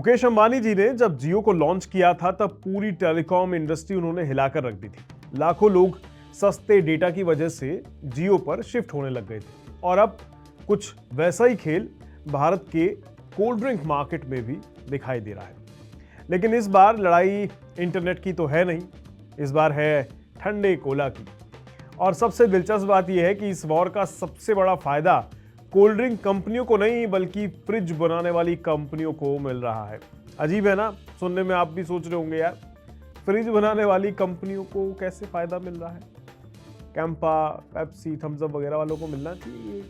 मुकेश अंबानी जी ने जब जियो को लॉन्च किया था तब पूरी टेलीकॉम इंडस्ट्री उन्होंने हिलाकर रख दी थी। लाखों लोग सस्ते डेटा की वजह से जियो पर शिफ्ट होने लग गए थे और अब कुछ वैसा ही खेल भारत के कोल्ड ड्रिंक मार्केट में भी दिखाई दे रहा है। लेकिन इस बार लड़ाई इंटरनेट की तो है नहीं, इस बार है ठंडे कोला की। और सबसे दिलचस्प बात यह है कि इस वॉर का सबसे बड़ा फायदा कोल्ड ड्रिंक कंपनियों को नहीं बल्कि फ्रिज बनाने वाली कंपनियों को मिल रहा है। अजीब है ना, सुनने में आप भी सोच रहे होंगे यार फ्रिज बनाने वाली कंपनियों को कैसे फायदा मिल रहा है। कैंपा, पेप्सी, थम्स अप वगैरह वालों को मिलना चाहिए,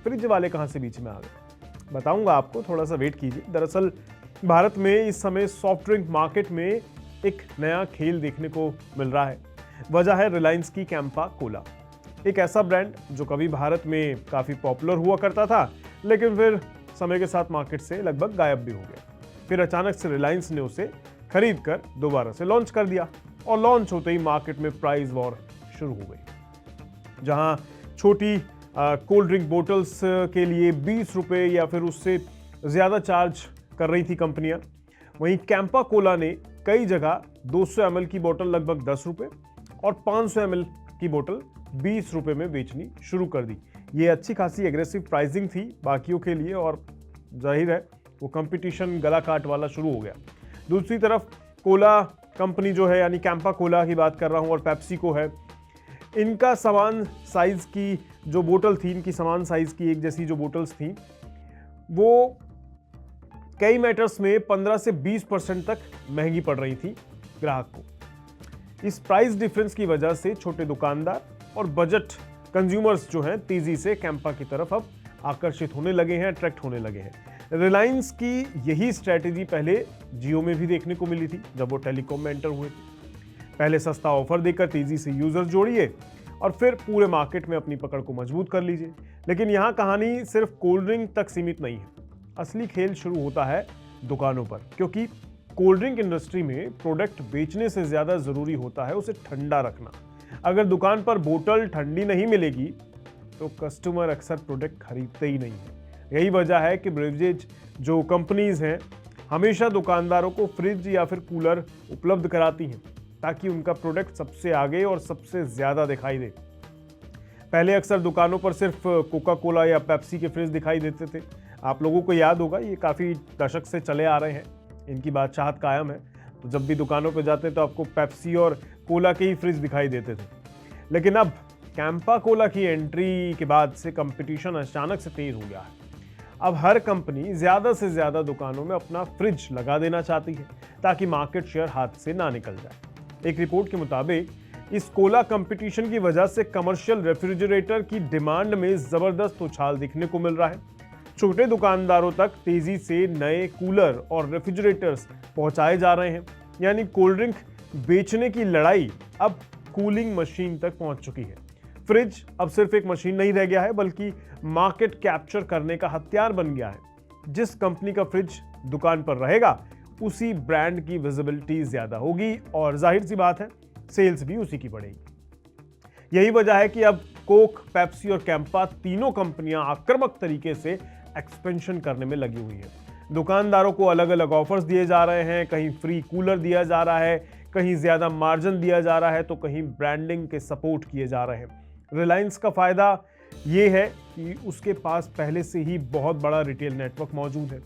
फ्रिज वाले कहां से बीच में आ गए। बताऊंगा आपको, थोड़ा सा वेट कीजिए। दरअसल भारत में इस समय सॉफ्ट ड्रिंक मार्केट में एक नया खेल देखने को मिल रहा है। वजह है रिलायंस की कैंपा कोला, एक ऐसा ब्रांड जो कभी भारत में काफी पॉपुलर हुआ करता था लेकिन फिर समय के साथ मार्केट से लगभग गायब भी हो गया। फिर अचानक से रिलायंस ने उसे खरीद कर दोबारा से लॉन्च कर दिया और लॉन्च होते ही मार्केट में प्राइस वॉर शुरू हो गई। जहां छोटी कोल्ड ड्रिंक बोटल्स के लिए 20 रुपए या फिर उससे ज्यादा चार्ज कर रही थी कंपनियां, वहीं कैंपा कोला ने कई जगह 200 ml की बोतल लगभग 10 रुपए और 500 ml की बोतल 20 रुपए में बेचनी शुरू कर दी। ये अच्छी खासी एग्रेसिव प्राइसिंग थी बाकियों के लिए और जाहिर है वो कंपटीशन गला काट वाला शुरू हो गया। दूसरी तरफ कोला कंपनी जो है, यानी कैंपा कोला की बात कर रहा हूं, और पेप्सी को है, इनका समान साइज की जो बोतल थी, इनकी समान साइज की एक जैसी जो बोतल्स थी, वो कई मैटर्स में 15 से 20% तक महंगी पड़ रही थी ग्राहक को। इस प्राइस डिफरेंस की वजह से छोटे दुकानदार और बजट कंज्यूमर्स जो हैं तेजी से कैंपा की तरफ अब आकर्षित होने लगे हैं, अट्रैक्ट होने लगे हैं। रिलायंस की यही स्ट्रैटेजी पहले जियो में भी देखने को मिली थी जब वो टेलीकॉम में एंटर हुए थे। पहले सस्ता ऑफर देकर तेजी से यूजर्स जोड़िए और फिर पूरे मार्केट में अपनी पकड़ को मजबूत कर लीजिए। लेकिन यहाँ कहानी सिर्फ कोल्ड ड्रिंक तक सीमित नहीं है, असली खेल शुरू होता है दुकानों पर, क्योंकि कोल्ड ड्रिंक इंडस्ट्री में प्रोडक्ट बेचने से ज्यादा जरूरी होता है उसे ठंडा रखना। अगर दुकान पर बोतल ठंडी नहीं मिलेगी तो कस्टमर अक्सर प्रोडक्ट खरीदते ही नहीं है। यही वजह है कि ब्रेवरेज जो कंपनीज हैं हमेशा दुकानदारों को फ्रिज या फिर कूलर उपलब्ध कराती हैं ताकि उनका प्रोडक्ट सबसे आगे और सबसे ज्यादा दिखाई दे। पहले अक्सर दुकानों पर सिर्फ कोका कोला या पेप्सी के फ्रिज दिखाई देते थे। आप लोगों को याद होगा, ये काफी दशक से चले आ रहे हैं, इनकी बादशाहत कायम है। तो जब भी दुकानों पर जाते तो आपको पेप्सी और कोला के ही फ्रिज दिखाई देते थे। लेकिन अब कैंपा कोला की एंट्री के बाद से कंपटीशन अचानक से तेज हो गया है। अब हर कंपनी ज्यादा से ज्यादा दुकानों में अपना फ्रिज लगा देना चाहती है ताकि मार्केट शेयर हाथ से ना निकल जाए। एक रिपोर्ट के मुताबिक इस कोला कंपटीशन की वजह से कमर्शियल रेफ्रिजरेटर की डिमांड में जबरदस्त उछाल दिखने को मिल रहा है। छोटे दुकानदारों तक तेजी से नए कूलर और रेफ्रिजरेटर्स पहुंचाए जा रहे हैं, यानी कोल्ड ड्रिंक बेचने की लड़ाई अब कूलिंग मशीन तक पहुंच चुकी है। फ्रिज अब सिर्फ एक मशीन नहीं रह गया है बल्कि मार्केट कैप्चर करने का हथियार बन गया है। जिस कंपनी का फ्रिज दुकान पर रहेगा उसी ब्रांड की विजिबिलिटी ज्यादा होगी और जाहिर सी बात है सेल्स भी उसी की बढ़ेगी। यही वजह है कि अब कोक, पेप्सी और कैंपा तीनों कंपनियां आक्रामक तरीके से एक्सपेंशन करने में लगी हुई हैं। दुकानदारों को अलग अलग ऑफर्स दिए जा रहे हैं, कहीं फ्री कूलर दिया जा रहा है, कहीं ज्यादा मार्जिन दिया जा रहा है तो कहीं ब्रांडिंग के सपोर्ट किए जा रहे हैं। रिलायंस का फायदा ये है कि उसके पास पहले से ही बहुत बड़ा रिटेल नेटवर्क मौजूद है।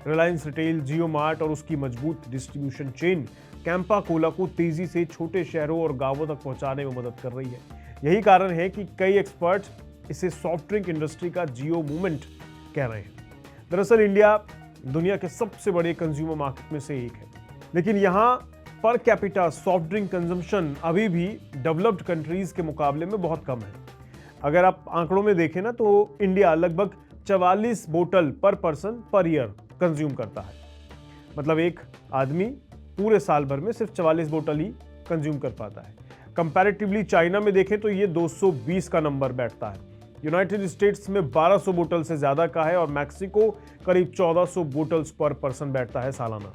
रिलायंस रिटेल, जियो मार्ट और उसकी मजबूत डिस्ट्रीब्यूशन चेन कैंपा कोला को तेजी से छोटे शहरों और गांवों तक पहुंचाने में मदद कर रही है। यही कारण है कि कई एक्सपर्ट इसे सॉफ्ट ड्रिंक इंडस्ट्री का जियो मूवमेंट कह रहे हैं। दरअसल इंडिया दुनिया के सबसे बड़े कंज्यूमर मार्केट में से एक है, लेकिन यहाँ per capita soft drink consumption अभी भी डेवलप्ड कंट्रीज के मुकाबले में बहुत कम है। अगर आप आंकड़ों में देखें ना तो इंडिया लगभग 44 बोतल पर पर्सन पर ईयर कंज्यूम करता है। मतलब एक आदमी पूरे साल भर में सिर्फ 44 बोतल ही कंज्यूम कर पाता है। कंपैरेटिवली चाइना में देखें तो ये 220 का नंबर बैठता है। यूनाइटेड स्टेट्स में 1200 बोतल से ज्यादा का है और मैक्सिको करीब 1400 बोतल्स पर पर्सन बैठता है सालाना।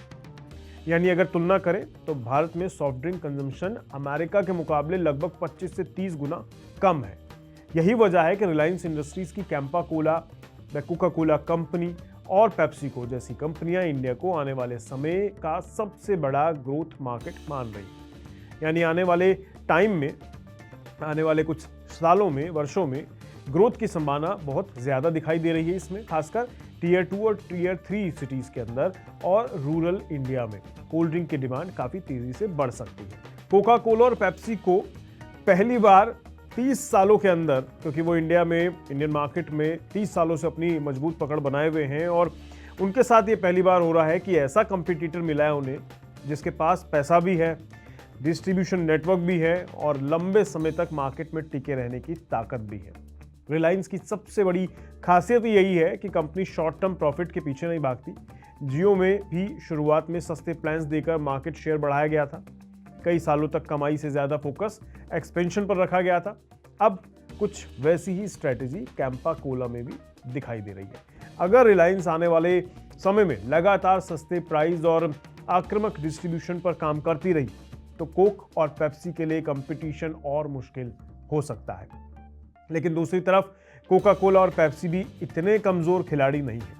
यानी अगर तुलना करें तो भारत में सॉफ्ट ड्रिंक कंजम्पशन अमेरिका के मुकाबले लगभग 25 से 30 गुना कम है। यही वजह है कि रिलायंस इंडस्ट्रीज की Campa Cola, Coca Cola company और पेप्सिको जैसी कंपनियां इंडिया को आने वाले समय का सबसे बड़ा ग्रोथ मार्केट मान रही है। यानी आने वाले टाइम में, आने वाले कुछ सालों में, वर्षों में ग्रोथ की संभावना बहुत ज्यादा दिखाई दे रही है इसमें, खासकर टीयर 2 और टीयर 3 सिटीज के अंदर और रूरल इंडिया में कोल्ड ड्रिंक की डिमांड काफी तेजी से बढ़ सकती है। कोका कोला और पेप्सी को पहली बार 30 सालों के अंदर, क्योंकि वो इंडियन मार्केट में 30 सालों से अपनी मजबूत पकड़ बनाए हुए हैं और उनके साथ ये पहली बार हो रहा है कि ऐसा कंपटीटर मिला है उन्हें जिसके पास पैसा भी है, डिस्ट्रीब्यूशन नेटवर्क भी है और लंबे समय तक मार्केट में टिके रहने की ताकत भी है। रिलायंस की सबसे बड़ी खासियत यही है कि कंपनी शॉर्ट टर्म प्रॉफिट के पीछे नहीं भागती। जियो में भी शुरुआत में सस्ते प्लान्स देकर मार्केट शेयर बढ़ाया गया था। कई सालों तक कमाई से ज्यादा फोकस एक्सपेंशन पर रखा गया था। अब कुछ वैसी ही स्ट्रेटेजी कैंपा कोला में भी दिखाई दे रही है। अगर रिलायंस आने वाले समय में लगातार सस्ते प्राइस और आक्रामक डिस्ट्रीब्यूशन पर काम करती रही तो कोक और पेप्सी के लिए कंपटीशन और मुश्किल हो सकता है। लेकिन दूसरी तरफ कोका कोला और पेप्सी भी इतने कमजोर खिलाड़ी नहीं है।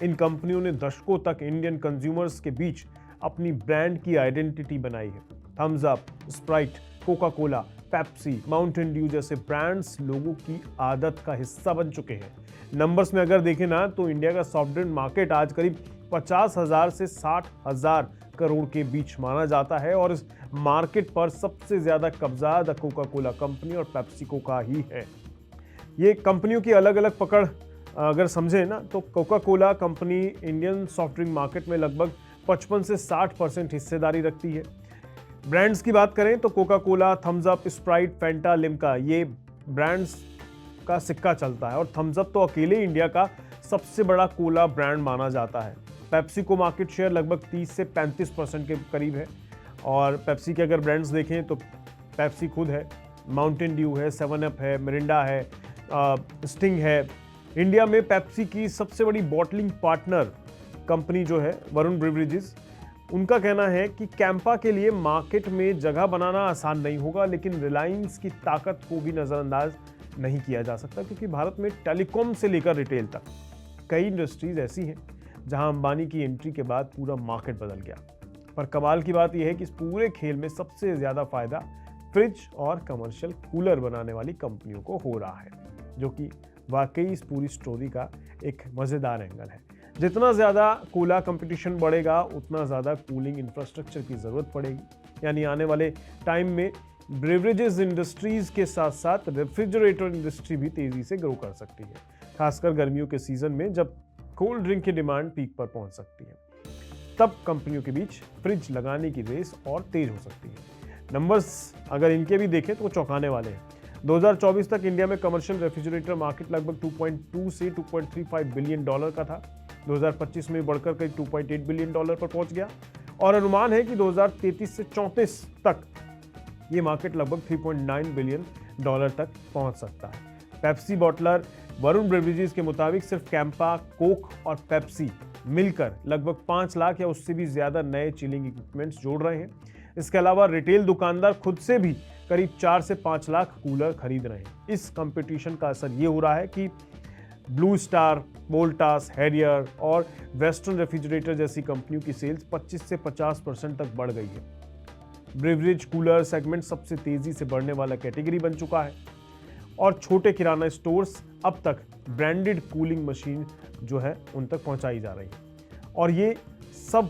इन कंपनियों ने दशकों तक इंडियन कंज्यूमर्स के बीच अपनी ब्रांड की आइडेंटिटी बनाई है। Thums Up, Sprite, Coca Cola, Pepsi, Mountain Dew जैसे ब्रांड्स लोगों की आदत का हिस्सा बन चुके हैं। नंबर्स में अगर देखें ना तो इंडिया का सॉफ्ट ड्रिंक मार्केट आज करीब 50,000 से 60,000 करोड़ के बीच माना जाता है और इस मार्केट पर सबसे ज्यादा कब्जा द कोका कोला कंपनी और पेप्सिको का ही है। ये कंपनियों की अलग अलग पकड़ अगर समझे ना तो Coca Cola company Indian soft drink market में लगभग 55 से 60% हिस्सेदारी रखती है। ब्रांड्स की बात करें तो Coca Cola, Thums Up, Sprite, Fanta, Limca ये ब्रांड्स का सिक्का चलता है और थम्स अप तो अकेले इंडिया का सबसे बड़ा कोला ब्रांड माना जाता है। पेप्सी को मार्केट शेयर लगभग 30 से 35% के करीब है और पेप्सी के अगर ब्रांड्स देखें तो पेप्सी खुद है, माउंटेन ड्यू है, 7 अप है, मिरिंडा है, स्टिंग है। इंडिया में पेप्सी की सबसे बड़ी बॉटलिंग पार्टनर कंपनी जो है वरुण ब्रिवरेजेस, उनका कहना है कि कैंपा के लिए मार्केट में जगह बनाना आसान नहीं होगा, लेकिन रिलायंस की ताकत को भी नज़रअंदाज नहीं किया जा सकता क्योंकि भारत में टेलीकॉम से लेकर रिटेल तक कई इंडस्ट्रीज ऐसी हैं जहां अंबानी की एंट्री के बाद पूरा मार्केट बदल गया। पर कमाल की बात यह है कि इस पूरे खेल में सबसे ज़्यादा फायदा फ्रिज और कमर्शियल कूलर बनाने वाली कंपनियों को हो रहा है, जो कि वाकई इस पूरी स्टोरी का एक मज़ेदार एंगल है। जितना ज़्यादा कोला कंपटीशन बढ़ेगा उतना ज़्यादा कूलिंग इंफ्रास्ट्रक्चर की ज़रूरत पड़ेगी। यानी आने वाले टाइम में ब्रेवरेजेस इंडस्ट्रीज़ के साथ साथ रेफ्रिजरेटर इंडस्ट्री भी तेज़ी से ग्रो कर सकती है, खासकर गर्मियों के सीज़न में जब कोल्ड ड्रिंक की डिमांड पीक पर पहुंच सकती है। तब कंपनियों के बीच फ्रिज लगाने की रेस और तेज हो सकती है। नंबर्स अगर इनके भी देखें तो चौंकाने वाले हैं। 2024 तक इंडिया में कमर्शियल रेफ्रिजरेटर मार्केट लगभग 2.2 से 2.35 बिलियन डॉलर का था। 2025 में बढ़कर करीब 2.8 बिलियन डॉलर पर पहुंच गया और अनुमान है कि 2033 से 34 तक ये मार्केट लगभग 3.9 बिलियन डॉलर तक पहुंच सकता है। पेप्सी बॉटलर वरुण ब्रेवरेजेस के मुताबिक सिर्फ कैंपा, कोक और पेप्सी मिलकर लगभग 5 लाख या उससे भी ज्यादा नए चिलिंग इक्विपमेंट्स जोड़ रहे हैं। इसके अलावा रिटेल दुकानदार खुद से भी करीब 4 से 5 लाख कूलर खरीद रहे हैं। इस कंपटीशन का असर ये हो रहा है कि ब्लू स्टार, वोल्टास, हैरियर और वेस्टर्न रेफ्रिजरेटर जैसी कंपनियों की सेल्स 25 से 50% तक बढ़ गई है। ब्रेवरेज कूलर सेगमेंट सबसे तेजी से बढ़ने वाला कैटेगरी बन चुका है और छोटे किराना स्टोर्स अब तक ब्रांडेड कूलिंग मशीन जो है उन तक पहुंचाई जा रही है। और ये सब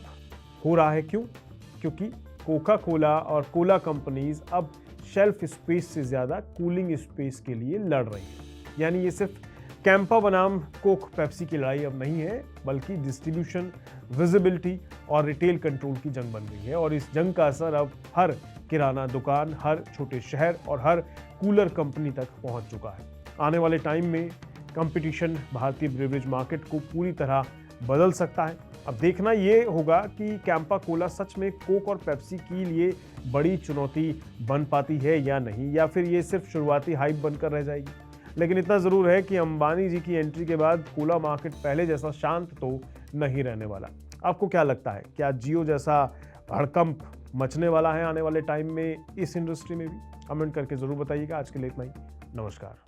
हो रहा है क्योंकि कोका कोला और कोला कंपनीज अब शेल्फ स्पेस से ज़्यादा कूलिंग स्पेस के लिए लड़ रही है। यानी ये सिर्फ कैंपा बनाम कोक पेप्सी की लड़ाई अब नहीं है, बल्कि डिस्ट्रीब्यूशन, विजिबिलिटी और रिटेल कंट्रोल की जंग बन रही है और इस जंग का असर अब हर किराना दुकान, हर छोटे शहर और हर कूलर कंपनी तक पहुंच चुका है। आने वाले टाइम में कंपटीशन भारतीय ब्रेवरेज मार्केट को पूरी तरह बदल सकता है। अब देखना ये होगा कि कैंपा कोला सच में कोक और पेप्सी के लिए बड़ी चुनौती बन पाती है या नहीं, या फिर ये सिर्फ शुरुआती हाइप बनकर रह जाएगी। लेकिन इतना ज़रूर है कि अंबानी जी की एंट्री के बाद कोला मार्केट पहले जैसा शांत तो नहीं रहने वाला। आपको क्या लगता है, क्या जियो जैसा हड़कंप मचने वाला है आने वाले टाइम में इस इंडस्ट्री में भी? कमेंट करके ज़रूर बताइएगा। आज के लिए इतना ही। नमस्कार।